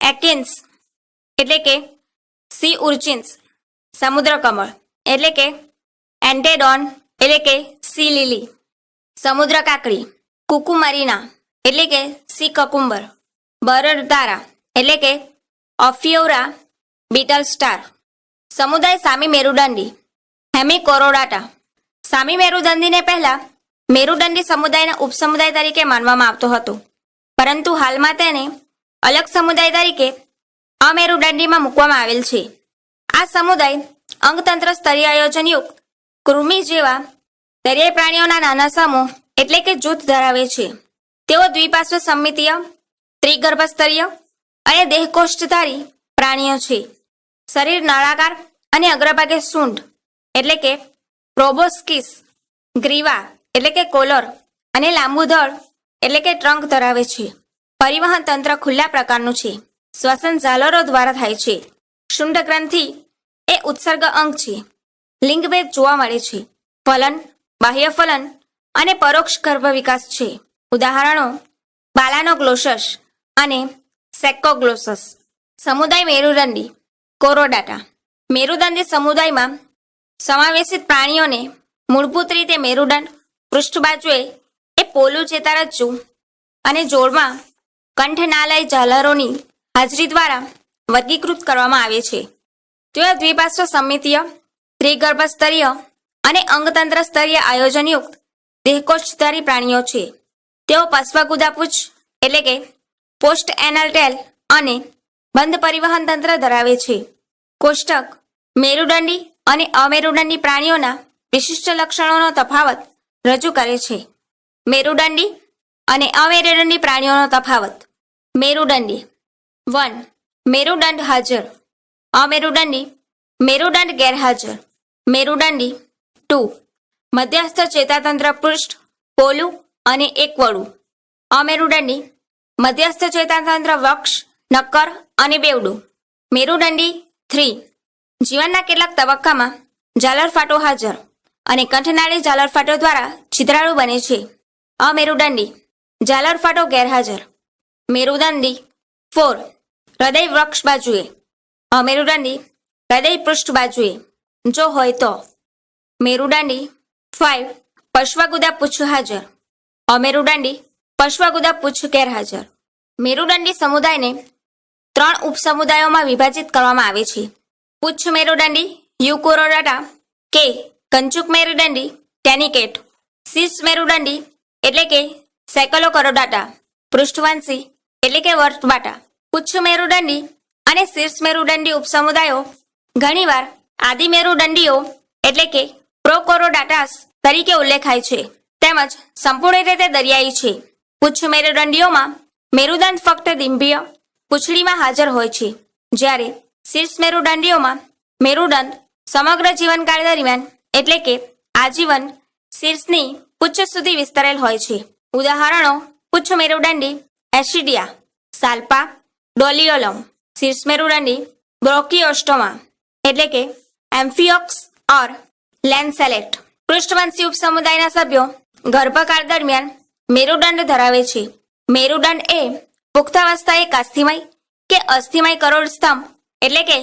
એકિન્સ એટલે કે સી ઉર્ચિન્સ, સમુદ્ર કમળ એટલે કે એન્ટેડોન એટલે કે સી લીલી, સમુદ્ર કાકડી, કુકુમરીના એટલે કે સી કકુંબર, બરડતારા એટલે કે ઓફિયોરા બીટલ સ્ટાર. સમુદાય સામી મેરુદંડી હેમિકોરોડાટા. સામી મેરુદંડીને પહેલા મેરુદંડી સમુદાયના ઉપસમુદાય તરીકે માનવામાં આવતો હતો, પરંતુ હાલમાં તેને અલગ સમુદાય તરીકે અમેરુદંડીમાં મૂકવામાં આવેલ છે. આ સમુદાય અંગતંત્ર સ્તરીય આયોજનયુક્ત કૃમિ જેવા દરિયાઈ પ્રાણીઓના નાના સમૂહ એટલે કે જૂથ ધરાવે છે. તેઓ દ્વિપાર્શ્વ સંમિતીય, ત્રિગર્ભસ્તરીય અને દેહકોષ્ઠધારી પ્રાણીઓ છે. શરીર નળાકાર અને અગ્રભાગે સૂંઢ એટલે કે પ્રોબોસ્કિસ, ગ્રીવા એટલે કે કોલર અને લાંબુ ધડ એટલે કે ટ્રંક ધરાવે છે. પરિવહન તંત્ર ખુલ્લા પ્રકારનું છે. શ્વસન ઝાલરો દ્વારા થાય છે. શુંડ ગ્રંથિ એ ઉત્સર્ગ અંગ છે. લિંગભેદ જોવા મળે છે. ફલન, બાહ્ય ફલન અને પરોક્ષ ગર્ભ વિકાસ છે. ઉદાહરણો: બાલાનોગ્લોસસ અને સેકોગ્લોસસ. સમુદાય મેરુદંડી કોરોડાટા. મેરુદંડી સમુદાયમાં સમાવેશિત પ્રાણીઓને મૂળભૂત રીતે મેરુદંડ, પૃષ્ઠ બાજુએ એ પોલું ચેતારજ્જુ અને જોડમાં કંઠનાલય ઝાલરોની હાજરી દ્વારા વર્ગીકૃત કરવામાં આવે છે. તેઓ દ્વિપાર્શ્વ સંમિતીય, ત્રિગર્ભસ્તરીય અને અંગતંત્ર સ્તરીય આયોજનયુક્ત દેહકોષ્ઠધારી પ્રાણીઓ છે. તેઓ પશ્વગુદાપૂછ એટલે કે પોસ્ટ એનલ ટેલ અને બંધ પરિવહન તંત્ર ધરાવે છે. કોષ્ટક મેરુદંડી અને અમેરુદંડી પ્રાણીઓના વિશિષ્ટ લક્ષણોનો તફાવત રજૂ કરે છે. મેરુદંડી અને અમેરુદંડી પ્રાણીઓનો તફાવત. મેરુદંડી 1. મેરુદંડ હાજર. અમેરુદંડી મેરુદંડ ગેરહાજર. મેરુદંડી 2. મધ્યસ્થ ચેતાતંત્ર પૃષ્ઠ પોલું અને એકવળું. અમેરુદંડી મધ્યસ્થ ચેતાતંત્ર વક્ષ, નક્કર અને બેવડું. મેરુદંડી 3. જીવનના કેટલાક તબક્કામાં ઝાલરફાટો હાજર અને કંઠનાળી ઝાલરફાટો દ્વારા છિદ્રાળુ બને છે. અમેરુદંડી ઝાલરફાટો ગેરહાજર. મેરુદંડી 4. હૃદય વક્ષ બાજુએ. અમેરુદંડી હૃદય પૃષ્ઠ બાજુએ જો હોય તો. મેરુદંડી 5. પશ્વગુદા પૂછ હાજર. અમેરુદંડી પશ્વગુદા પૂછ ગેરહાજર. મેરુદંડી સમુદાયને 3 ઉપસમુદાયોમાં વિભાજિત કરવામાં આવે છે. પુચ્છ મેરુદંડી યુકોરોડાટા કે કંચુક મેરુદંડી ટેનિકેટ. શીર્ષ મેરુદંડી એટલે કે સેકલોકોરોડાટા પૃષ્ઠવંશી એટલે કે વર્તબાટા. પુચ્છ મેરુદંડી અને શીર્ષ મેરુદંડી ઉપસમુદાયો ઘણીવાર આદિ મેરુદંડીઓ એટલે કે પ્રોકોરોડાટાસ તરીકે ઉલ્લેખાય છે, તેમજ સંપૂર્ણ રીતે દરિયાઈ છે. પુચ્છ મેરુદંડીઓમાં મેરુદંડ ફક્ત ડિંભીય પૂંછડીમાં હાજર હોય છે, જ્યારે શીર્ષ મેરુદંડીઓમાં મેરુદંડ સમગ્ર જીવનકાળ દરમિયાન એટલે કે આજીવન શીર્ષની પુચ્છ સુધી વિસ્તરેલ હોય છે. ઉદાહરણો: પુચ્છ મેરુદંડી એસિડિયા, સાલ્પા, ડોલિયોલમ. શીર્ષ મેરુદંડી બ્રોકિયોસ્ટોમા એટલે કે એમ્ફિયોક્સ ઓર લેન્સેલેટ. પૃષ્ઠવંશી ઉપસમુદાયના સભ્યો ગર્ભકાળ દરમિયાન મેરુદંડ ધરાવે છે. મેરુદંડ એ પુખ્તાવસ્થાએ કાસ્થિમય કે અસ્થિમય કરોડ સ્તંભ એટલે કે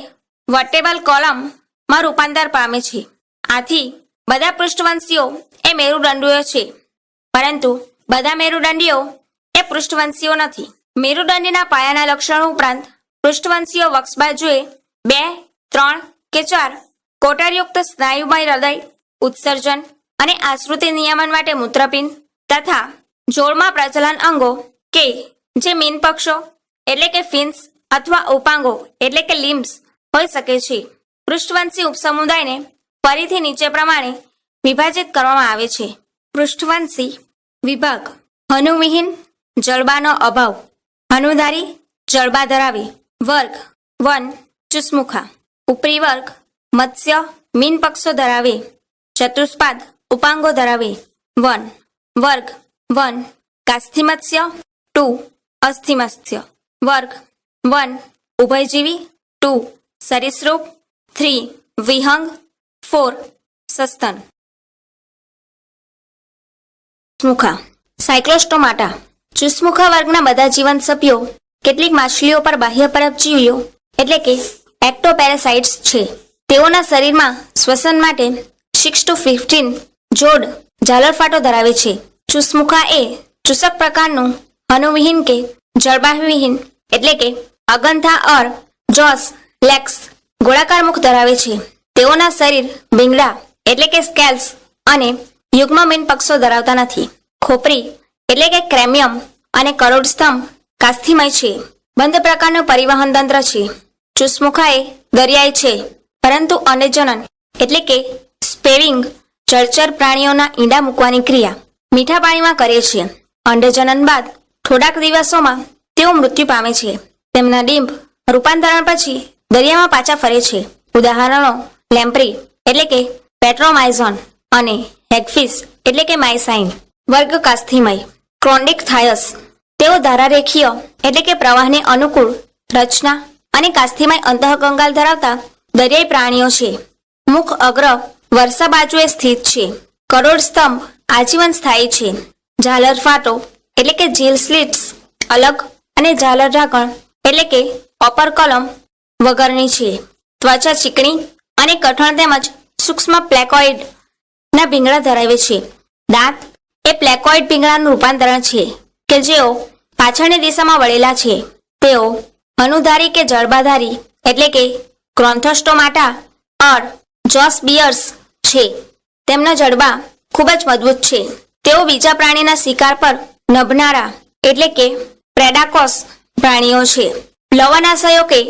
વર્ટેબલ કોલમમાં રૂપાંતર પામે છે. આથી બધા પૃષ્ઠવંશીઓ એ મેરુદંડીઓ છે, પરંતુ બધા મેરુદંડીઓ એ પૃષ્ઠવંશીઓ નથી. મેરુદંડીના પાયાના લક્ષણો ઉપરાંત પૃષ્ઠવંશીઓ વક્ષ બાજુએ 2, 3 કે 4 કોટરયુક્ત સ્નાયુમય હૃદય, ઉત્સર્જન અને આશ્રુતિ નિયમન માટે મૂત્રપિંડ તથા જોડમાં પ્રચલન અંગો કે જે મીનપક્ષો એટલે કે ફિન્સ અથવા ઉપાંગો એટલે કે લિમ્બ્સ હોઈ શકે છે. પૃષ્ઠવંશી ઉપસમુદાયને ફરીથી નીચે પ્રમાણે વિભાજિત કરવામાં આવે છે. પૃષ્ઠવંશી વિભાગ: હનુવિહીન, જડબાનો અભાવ. હનુધારી, જડબા ધરાવે. વર્ગ 1 ચુસમુખા. ઉપરી વર્ગ મત્સ્ય, મીનપક્ષો ધરાવે. ચતુષ્પાદ ઉપાંગો ધરાવે. વર્ગ 1 કાસ્થિમત્સ્ય, 2 અસ્થિમત્સ્ય. વર્ગ 1 ઉભયજીવી, 2 સરીસૃપ, 3 વિહંગ, 4 સસ્તન. ચુસમુખા. સાયક્લોસ્ટોમાટા. ચુસમુખા વર્ગના બધા જીવંત સભ્યો કેટલીક માછલીઓ પર બાહ્ય પરજીવીઓ એટલે કે એક્ટોપેરાસાઇટ્સ છે. તેઓના શરીરમાં શ્વસન માટે 6 to 15 જોડ ઝાલરફાટો ધરાવે છે. ચુસમુખા એ ચૂસક પ્રકારનું હનુવિહીન કે જડબાવિહીન એટલે કે અગંથા ઓર જોસ લેક્સ ગોળાકાર મુખ ધરાવે છે. તેઓના શરીર ભીંગડા એટલે કે સ્કેલ્સ અને યુગ્મ મીનપક્ષો ધરાવતા નથી. ખોપરી એટલે કે ક્રેમિયમ અને કરોડસ્તંભ કાસ્થિમય છે. બંધ પ્રકારનું પરિવહન તંત્ર છે. ચુસમુખા એ દરિયાઈ છે, પરંતુ અંડજનન એટલે કે સ્પેવિંગ જળચર પ્રાણીઓના ઈંડા મૂકવાની ક્રિયા મીઠા પાણીમાં કરે છે. અંડજનન બાદ થોડાક દિવસોમાં તેઓ મૃત્યુ પામે છે. તેમના ડિંભ રૂપાંતરણ પછી દરિયામાં પાછા ફરે છે. ઉદાહરણો: લેમ્પ્રી એટલે કે પેટ્રોમાઇઝોન અને હેગફિશ એટલે કે માઇસાઇન. વર્ગ કાસ્થિમય. ક્રોન્ડિકથાયસ. તેઓ ધારારેખીય એટલે કે પ્રવાહને અનુકૂળ રચના અને કાસ્થિમય અંતઃકંગાલ ધરાવતા દરિયાઈ પ્રાણીઓ છે. મુખ અગ્ર વર્ષા બાજુએ સ્થિત છે. કરોડ સ્તંભ આજીવન સ્થાયી છે. ઝાલર ફાટો એટલે કે જીલ સ્લિટ્સ અલગ અને ઝાલર ઢાંકણ એટલે કે ઓપર કોલમ વગરની છે. ત્વચા ચીકણી અને કઠણ તેમજ સૂક્ષ્મ પ્લેકોઇડ ના ભીંગડા ધરાવે છે. દાંત એ પ્લેકોઇડ ભીંગડાનું રૂપાંતરણ છે કે જેઓ પાછળની દિશામાં વળેલા છે. તેઓ હનુધારી કે જડબાધારી એટલે કે ક્રોન્થોસ્ટોમાટા ઓર જોસ બિયર્સ છે. તેમના જડબા ખૂબ જ મજબૂત છે. તેઓ બીજા પ્રાણીના શિકાર પર નભનારા એટલે કે પ્રેડાકોસ પ્રાણીઓ છે. લવણાશયો કે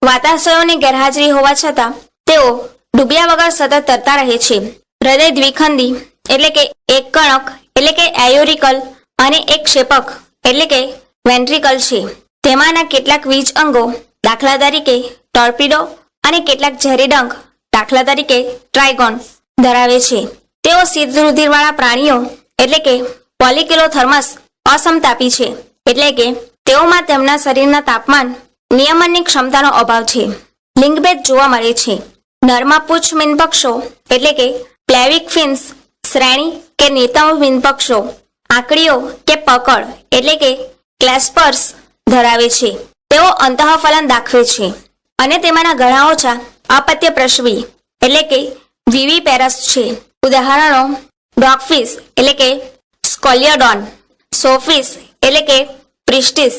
વાતાશયોની ગેરહાજરી હોવા છતાં તેઓ ડૂબ્યા વગર સતત તરતા રહે છે. હૃદય દ્વિખંડી એટલે કે એક કણક એટલે કે એયોરિકલ અને એક ક્ષેપક એટલે કે વેન્ટ્રિકલ છે. તેમાંના કેટલાક વીજ અંગો દાખલા તરીકે ટોર્પિડો અને કેટલાક ઝેરી ડંખ દાખલા તરીકે ટ્રાયગોન ધરાવે છે. તેઓ શીત રુધિરવાળા પ્રાણીઓ એટલે કે પોલિકિલોથર્મસ અસમતાપી છે, એટલે કે તેઓમાં તેમના શરીરના તાપમાન નિયમનની ક્ષમતાનો અભાવ છે. લિંગભેદ જોવા મળે છે. નરમાં પૂચ્છ મીનપક્ષો એટલે કે પ્લેવિક ફિન્સ શ્રેણી કે નિતંબ મીનપક્ષો આંકડીઓ કે પકડ એટલે કે ક્લેસ્પર્સ ધરાવે છે. તેઓ અંતઃફલન દાખવે છે અને તેમાંના ઘણા ઓછા અપત્ય પ્રસવી એટલે કે વિવિપેરસ છે. ઉદાહરણો: ડોગફિશ એટલે કે સ્કોલિયોડોન, સોફિશ એટલે કે પ્રિસ્ટિસ,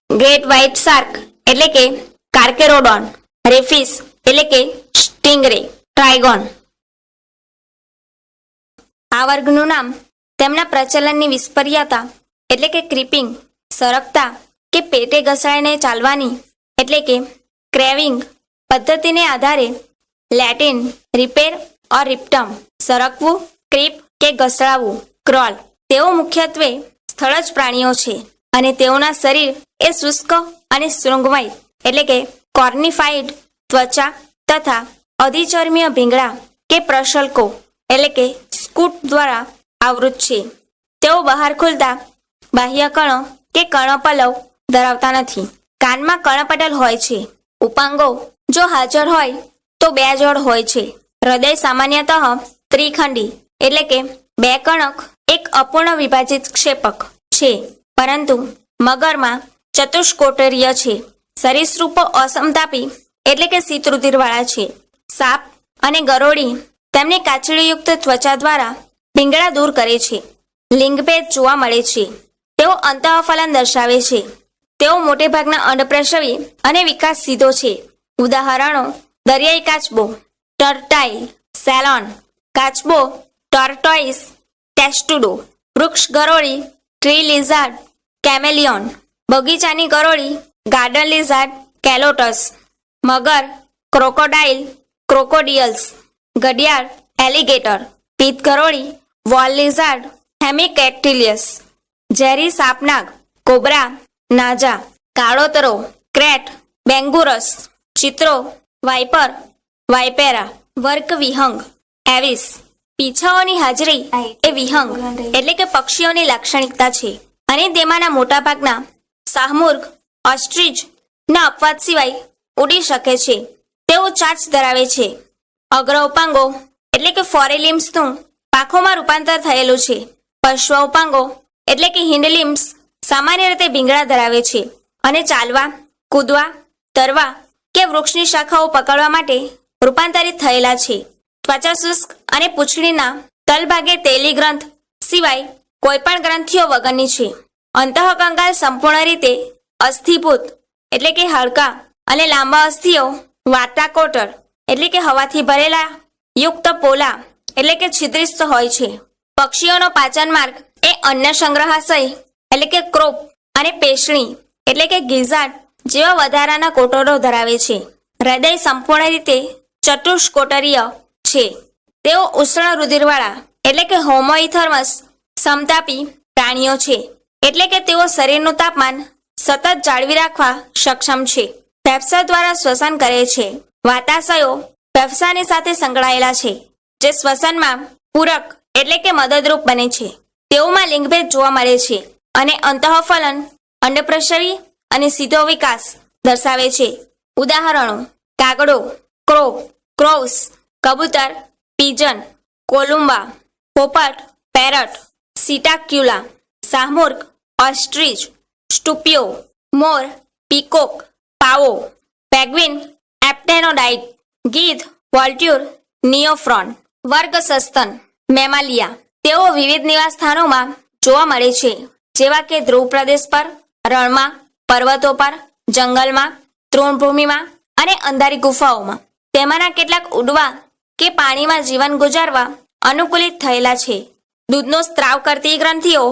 ગ્રેટ વ્હાઇટ શાર્ક એટલે કે કાર્કેરોડોન, રેફિશ એટલે કે સ્ટિંગરે, ટ્રાયગોન. આ વર્ગનું નામ તેમના પ્રચલનની વિસ્પર્યતા એટલે કે ક્રીપિંગ, સરકતા કે પેટે ઘસાઈને ચાલવાની એટલે કે ક્રેવિંગ પદ્ધતિને આધારે લેટિન રિપેર ઓર રિપ્ટમ સરકવું, ક્રીપ કે ઘસડાવવું, ક્રોલ. તેઓ મુખ્યત્વે સ્થળજ પ્રાણીઓ છે અને તેઓના શરીર એ શુષ્ક અને શૃંગમય એટલે કે કોર્નિફાઈડ ત્વચા તથા અધિચર્મીય ભીંગડા કે પ્રશલ્કો એટલે કે સ્કૂટ દ્વારા આવૃત છે. તેઓ બહાર ખુલતા બાહ્ય કણો કે કર્ણપલવ ધરાવતા નથી. કાનમાં કર્ણપટલ હોય છે. ઉપાંગો જો હાજર હોય તો 2 જોડ હોય છે. હૃદય સામાન્યતઃ ત્રિખંડી એટલે કે 2 કણક એક અપૂર્ણ વિભાજિત ક્ષેપક છે, પરંતુ મગરમાં ચતુષ્કોટરીય છે. સરીસૃપો અસમતાપી એટલે કે શીતરુધિરવાળા છે. સાપ અને ગરોળી તેમની કાચળીયુક્ત ત્વચા દ્વારા ભીંગડા દૂર કરે છે. લિંગભેદ જોવા મળે છે. તેઓ અંતઃફલન દર્શાવે છે. તેઓ મોટેભાગના અંડપ્રસવી અને વિકાસ સીધો છે. ઉદાહરણો દરિયાઈ કાચબો, ટર્ટાઇલ, સેલોન, કાચબો, ટોર્ટોઇસ, ટેસ્ટુડો, વૃક્ષ ગરોળી, ટ્રી લિઝાર્ડ, કેમેલિયોન, બગીચાની ગરોળી, ગાર્ડન લિઝાર્ડ, કેલોટસ, મગર, ક્રોકોડાઇલ, ક્રોકોડિયલ્સ, ઘડિયાળ, એલિગેટર, પિત્ત ગરોળી, વોલ લિઝાર્ડ, હેમિકેક્ટિલિયસ, ઝેરી સાપનાગ, કોબ્રા, નાજા, કાળોતરો, ક્રેટ, બેંગુરસ, ચિત્રો, વાઇપર, વાઇપેરા, વર્ક વિહંગ, એવિસ. પીછાઓની હાજરી એ વિહંગ એટલે કે પક્ષીઓની લાક્ષણિકતા છે અને તેમાંના મોટાભાગના શાહમૃગ, ઓસ્ટ્રીચ ના અપવાદ સિવાય ઉડી શકે છે. તેઓ ચાંચ ધરાવે છે. અગ્ર ઉપાંગો એટલે કે ફોરેલિમ્સનું પાંખોમાં રૂપાંતર થયેલું છે. પશ્વ ઉપાંગો એટલે કે હિન્ડલિમ્સ સામાન્ય રીતે ભીંગડા ધરાવે છે અને ચાલવા, કૂદવા, તરવા કે વૃક્ષની શાખાઓ પકડવા માટે રૂપાંતરિત થયેલા છે. ત્વચા શુષ્ક અને પૂંછડીના તલભાગે તેલી ગ્રંથ સિવાય કોઈપણ ગ્રંથિઓ વગરની છે. અંતઃકંકાલ સંપૂર્ણ રીતે અસ્થિભૂત એટલે કે હાડકા અને લાંબા અસ્થિઓ વાર્તાકોટર એટલે કે હવાથી ભરેલા યુક્ત પોલા એટલે કે છિદ્રિસ્ત હોય છે. પક્ષીઓનો પાચન માર્ગ એ અન્ન સંગ્રહાશય એટલે કે ક્રોપ અને પેશણી એટલે કે ગિઝાર્ડ જેવા વધારાના કોટરો ધરાવે છે. હૃદય સંપૂર્ણ રીતે ચતુષ્કોટરીય છે. તેઓ ઉષ્ણ રુધિરવાળા એટલે કે હોમોઇથર્મસ સમતાપી પ્રાણીઓ છે, એટલે કે તેઓ શરીરનું તાપમાન સતત જાળવી રાખવા સક્ષમ છે. ફેફસા દ્વારા શ્વસન કરે છે. વાતાશયો ફેફસાની સાથે સંકળાયેલા છે, જે શ્વસનમાં પૂરક એટલે કે મદદરૂપ બને છે. તેઓમાં લિંગભેદ જોવા મળે છે અને અંતઃફલન અંડપ્રસવી અને સીધો વિકાસ દર્શાવે છે. ઉદાહરણો કાગડો, ક્રો, ક્રોવ્સ, કબૂતર, પીજન, કોલુમ્બા, પોપટ, પેરટ, સીટાક્યુલા, શાહમૃગ, ઓસ્ટ્રીચ, સ્ટુપિયો, મોર, પીકોક, પાવો, પેગ્વિન, એપ્ટેનોડાઇટ, ગીધ, વોલ્ટ્યુર, નિયોફ્રોન. વર્ગ સસ્તન મેમાલિયા. તેઓ વિવિધ નિવાસ સ્થાનોમાં જોવા મળે છે, જેવા કે ધ્રુવ પ્રદેશ પર, રણમાં, પર્વતો પર, જંગલમાં, તૃણભૂમિમાં અને અંધારી ગુફાઓમાં. તેમાંના કેટલાક ઉડવા કે પાણીમાં જીવન ગુજારવા અનુકૂલિત થયેલા છે. દૂધનો સ્ત્રાવ કરતી ગ્રંથિઓ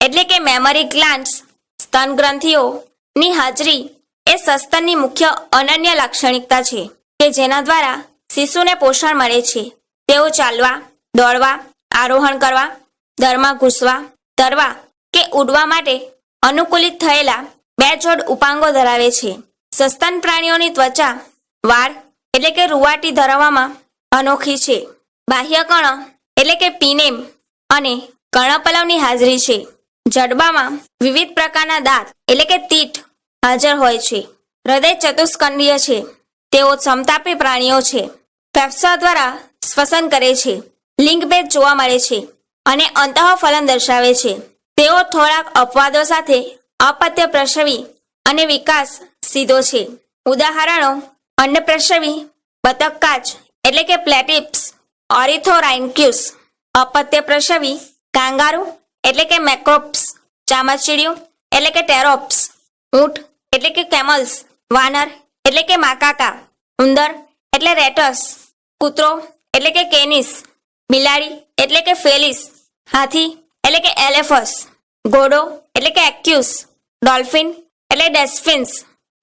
એટલે કે મેમરી ગ્લાન્ડ્સ સ્તન ગ્રંથિઓની હાજરી એ સસ્તનની મુખ્ય અનન્ય લાક્ષણિકતા છે કે જેના દ્વારા શિશુને પોષણ મળે છે. તેઓ ચાલવા, દોડવા, આરોહણ કરવા, દરમાં ઘૂસવા, તરવા કે ઉડવા માટે અનુકૂલિત થયેલા 2 જોડ ઉપાંગો ધરાવે છે. સસ્તન પ્રાણીઓની ત્વચા વાળ એટલે કે રૂંવાટી ધરાવવામાં અનોખી છે. બાહ્ય કણ એટલે કે પીનેમ અને કર્ણપલવની હાજરી છે. જડબામાં વિવિધ પ્રકારના દાંત એટલે કે તીટ હાજર હોય છે. હૃદય ચતુષ્કંડીય છે. તેઓ સમતાપી પ્રાણીઓ છે. ફેફસા દ્વારા શ્વસન કરે છે. લિંગભેદ જોવા મળે છે અને અંતઃફલન દર્શાવે છે. તેઓ થોડાક અપવાદો સાથે અપત્ય પ્રસવી અને વિકાસ સીધો છે. ઉદાહરણો અંડપ્રસવી બતક કાચ એટલે કે પ્લેટિપ્સ, ઓરિથોરાઇન્ક્યુસ. અપત્ય પ્રસવી કાંગારૂ એટલે કે મેક્રોપ્સ, ચામાચીડિયું એટલે કે ટેરોપ્સ, ઊંટ એટલે કે કેમલ્સ, વાનર એટલે કે માકાકા, ઉંદર એટલે રેટસ, કૂતરો એટલે કે કેનિસ, બિલાડી એટલે કે ફેલિસ, હાથી એટલે કે એલેફસ, ઘોડો એટલે કે એક્યુસ, ડોલ્ફિન એટલે ડેસ્ફિન્સ,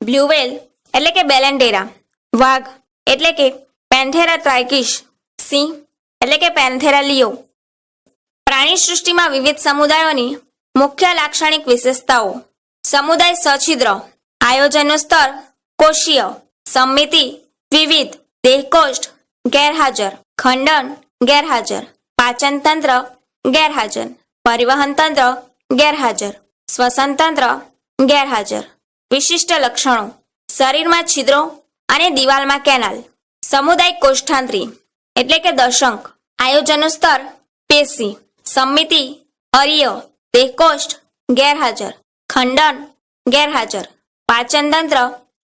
બ્લુ વ્હેલ એટલે કે બેલેન્ડેરા, વાઘ એટલે કે પેન્થેરા ટ્રાઇકિશ સિંહ એટલે કે પેન્થેરા લિયો. પ્રાણી સૃષ્ટિમાં વિવિધ સમુદાયોની મુખ્ય લાક્ષણિક વિશેષતાઓ. સમુદાય સછિદ્ર, આયોજનનું સ્તર કોષીય, સમમિતિ વિવિધ, દેહકોષ્ઠ ગેરહાજર, ખંડન ગેરહાજર, પાચન તંત્ર ગેરહાજર, પરિવહન તંત્ર ગેરહાજર, શ્વસન તંત્ર ગેરહાજર. વિશિષ્ટ લક્ષણો. શરીરમાં છિદ્રો અને દિવાલમાં કેનાલ. સમુદાય કોષ્ઠાંત્રી એટલે કે દશંક, આયોજનનું સ્તર પેશી, સમમિતિ અરીય, દેહકોષ્ઠ ગેરહાજર, ખંડન ગેરહાજર, પાચન તંત્ર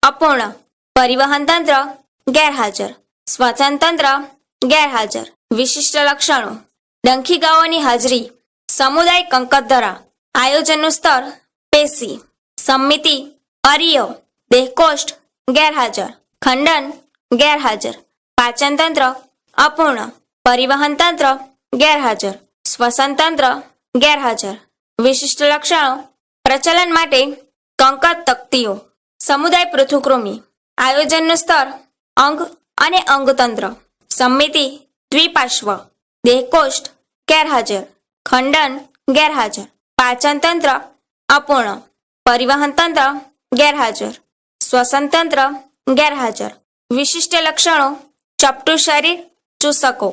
અપૂર્ણ, પરિવહન તંત્ર ગેરહાજર, શ્વસન તંત્ર ગેરહાજર. વિશિષ્ટ લક્ષણો. ડંખી ગાઓની હાજરી. સમુદાય કંકતધરા, આયોજનનું સ્તર પેશી, સમમિતિ અરીય, દેહકોષ્ઠ ગેરહાજર, ખંડન ગેરહાજર, પાચન તંત્ર અપૂર્ણ, પરિવહન તંત્ર ગેરહાજર, શ્વસન તંત્ર ગેરહાજર. વિશિષ્ટ લક્ષણો. પ્રચલન માટે કંકત તકતીઓ. સમુદાય પૃથુકૃમિ, આયોજનનું સ્તર અંગ અને અંગતંત્ર, સમમિતિ દ્વિપાર્શ્વ, દેહકોષ્ઠ ગેરહાજર, ખંડન ગેરહાજર, પાચન તંત્ર અપૂર્ણ, પરિવહન તંત્ર ગેરહાજર, શ્વસન તંત્ર ગેરહાજર. વિશિષ્ટ લક્ષણો. ચપટું શરીર, ચૂસકો.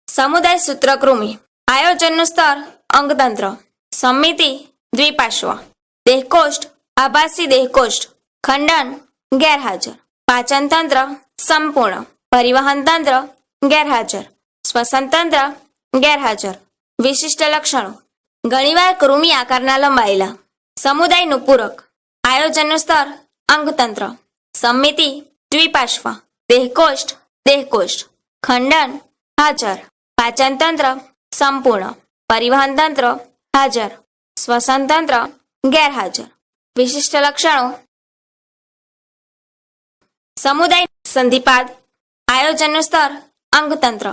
સમુદાય સૂત્રકૃમિ, આયોજનનું સ્તર અંગતંત્ર, સમમિતિ દ્વિપાર્શ્વ, દેહકોષ્ઠ આભાસી દેહકોષ્ઠ, ખંડન ગેરહાજર, પાચન તંત્ર સંપૂર્ણ, પરિવહન તંત્ર ગેરહાજર, શ્વસન તંત્ર ગેરહાજર. વિશિષ્ટ લક્ષણો. ઘણીવાર કૃમિ આકારના લંબાયેલા. સમુદાયનું પૂરક, આયોજનનું સ્તર અંગતંત્ર, સમમિતિ દ્વિપાર્શ્વ, દેહકોષ્ઠ ખંડન હાજર, પાચન તંત્ર સંપૂર્ણ, પરિવહન તંત્ર હાજર, શ્વસન તંત્ર ગેરહાજર. વિશિષ્ટ લક્ષણો. સમુદાય સંધિપાદ, આયોજનનું સ્તર અંગતંત્ર,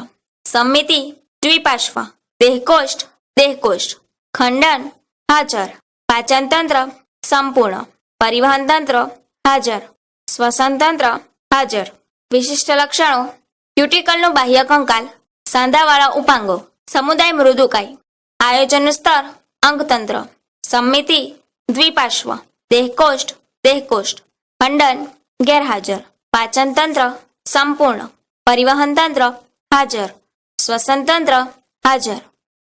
સમમિતિ દ્વિપાર્શ્વ, દેહકોષ્ઠ ખંડન હાજર, પાચન તંત્ર સંપૂર્ણ, પરિવહન તંત્ર હાજર, શ્વસન તંત્ર હાજર. વિશિષ્ટ લક્ષણો. ક્યુટિકલનું બાહ્ય કંકાલ, સાંધાવાળા ઉપાંગો. સમુદાય મૃદુકાય, આયોજનનું સ્તર અંગતંત્ર, સમમિતિ દ્વિપાર્શ્વ, દેહકોષ્ઠ ખંડન ગેરહાજર, પાચન તંત્ર સંપૂર્ણ, પરિવહન તંત્ર હાજર, શ્વસન તંત્ર હાજર.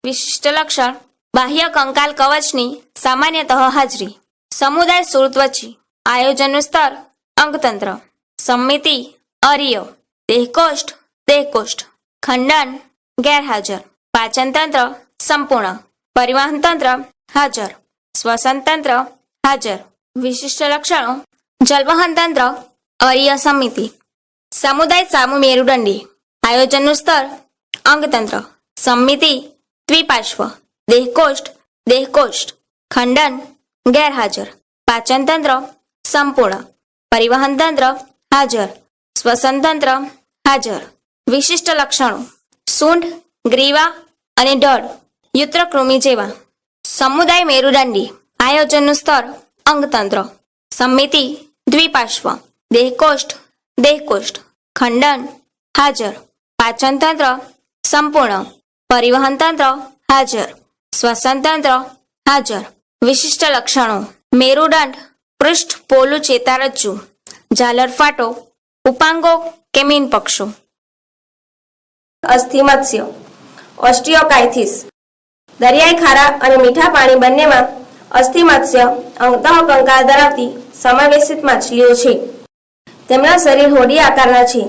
વિશિષ્ટ લક્ષણ. બાહ્ય કંકાલ કવચની સામાન્યતઃ હાજરી. સમુદાય શૂળત્વચી, આયોજનનું સ્તર અંગતંત્ર, સમમિતિ અરીય, દેહકોષ્ઠ ખંડન ગેરહાજર, પાચન તંત્ર સંપૂર્ણ, પરિવહન તંત્ર હાજર, શ્વસન તંત્ર હાજર. વિશિષ્ટ લક્ષણો. જલવહન તંત્ર અરીય સમમિતિ. સમુદાય સામુ મેરુદંડી, આયોજનનું સ્તર અંગતંત્ર, સમમિતિ દ્વિપાર્શ્વ, દેહકોષ્ઠ ખંડન ગેરહાજર, પાચન તંત્ર સંપૂર્ણ, પરિવહન તંત્ર હાજર, શ્વસન તંત્ર હાજર. વિશિષ્ટ લક્ષણો. સૂંઢ, ગ્રીવા અને ધડ યુત્રકૃમિ જેવા. સમુદાય મેરુદંડી, આયોજનનું સ્તર અંગતંત્ર, સમમિતિ દ્વિપાર્શ્વ, દેહકોષ્ઠ ખંડન હાજર, પાચન તંત્ર સંપૂર્ણ, પરિવહન તંત્ર હાજર, શ્વસન તંત્ર હાજર. વિશિષ્ટ લક્ષણો. મેરુદંડ, પૃષ્ઠ પોલું ચેતારજ્જુ, ઝાલર ફાટો, ઉપાંગો કે મીનપક્ષો. અસ્થિમત્સ્ય, ઓસ્ટિયોકાઇથિસ. દરિયાઈ ખારા અને મીઠા પાણી બંનેમાં અસ્થિમત્સ્ય અંતઃકંકાળ ધરાવતી સમાવેશિત માછલીઓ છે. તેમના શરીર હોડી આકારના છે.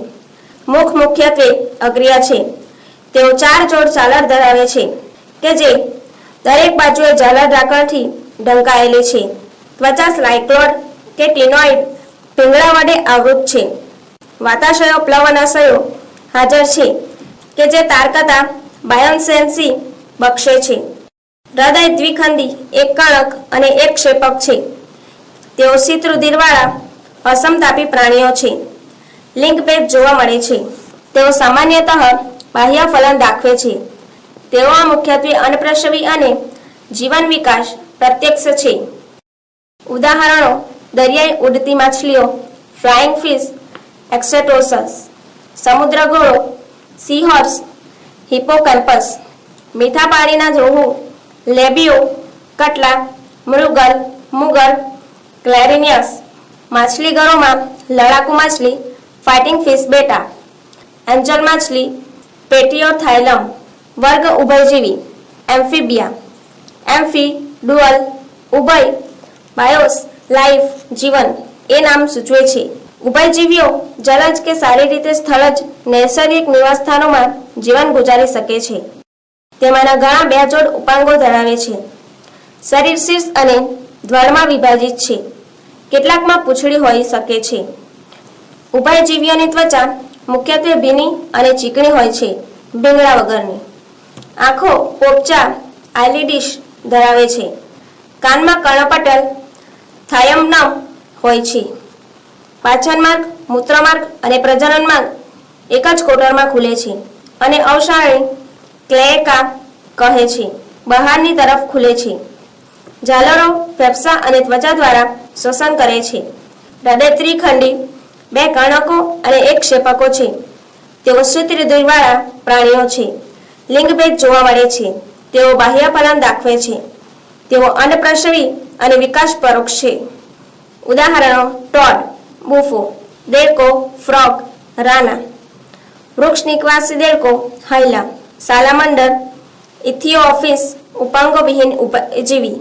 મુખ મુખ્યત્વે અગ્રીય છે. તેઓ 4 જોડ ઝાલર ધરાવે છે કે જે દરેક બાજુએ ઝાલર ઢાંકણથી ઢંકાયેલી છે. ત્વચા સ્લાઇક્લોડ કે ક્લિનોઇડ ભીંગડા વડે આવૃત છે. વાતાશયો પ્લવનાશયો હાજર છે કે જે તારકતા બાયોન્સેન્સી બક્ષે છે. હૃદય દ્વિખંડી, એક કણક અને એક ક્ષેપક છે. તેઓ શીતરુધિરવાળા અસમતાપી પ્રાણીઓ છે. લિંગભેદ જોવા મળે છે. તેઓ સામાન્યતઃ બાહ્ય ફલન દાખવે છે. તેઓ મુખ્યત્વે અનપ્રસવી અને જીવન વિકાસ પ્રત્યક્ષ છે. ઉદાહરણો. દરિયાઈ ઉડતી માછલીઓ, ફ્લાઇંગ ફિશ, એક્સેટોસસ. સમુદ્ર ઘોડો, સી હોર્સ, હિપોકેમ્પસ, મીઠા પાણીના રોહુ, લેબિયો, કટલા, મૃગલ, મુગર, ક્લેરિનિયસ, માછલીઘરોમાં લડાકુ માછલી, ફાઇટિંગ ફિશ બેટા, એન્જલ માછલી, પેટીઓથાઇલમ, વર્ગ ઉભયજીવી, એમ્ફીબિયા, એમ્ફી, ડુઅલ, ઉભય, બાયોસ, લાઈફ, જીવન એ નામ સૂચવે છે. ઉભયજીવીઓ જલજ કે સારી રીતે સ્થળજ નૈસર્ગિક નિવાસસ્થાનોમાં જીવન ગુજારી શકે છે. તેમાંના ઘણા બેજોડ ઉપાંગો ધરાવે છે. શરીર શીર્ષ અને ધ્વળમાં વિભાજિત છે. કેટલાકમાં પૂંછડી હોઈ શકે છે. ઉભયજીવીઓની ત્વચા મુખ્યત્વે ભીની અને ચીકણી હોય છે, ભીંગડા વગરની. આંખો પોપચા આઇલિડિશ ધરાવે છે. કાનમાં કર્ણપટલ થાયમનમ હોય છે. પાચન માર્ગ, મૂત્રમાર્ગ અને પ્રજનન માર્ગ એક જ કોટરમાં ખુલે છે અને અવસારણી ક્લેયકા કહે છે બહારની તરફ ખુલે છે. ઝાલરો ફેફસા અને ત્વચા દ્વારા શ્વસન કરે છે. હૃદય ત્રિખંડી, 2 કર્ણકો અને 1 ક્ષેપકો છે. તેઓ સૂત્રદુર્વાળા પ્રાણીઓ છે. લિંગભેદ જોવા મળે છે. તેઓ બાહ્ય ફલન દાખવે છે. તેઓ અન્નપ્રસવી અને વિકાસ પરોક્ષ છે. ઉદાહરણો ટોડ, બુફો, દેડકો, ફ્રોગ, રાના. વૃક્ષ નિવાસી દેડકો, હાયલા, સાલામંડર, ઇથિયોફિસ ઉપાંગોવિહીન જીવી.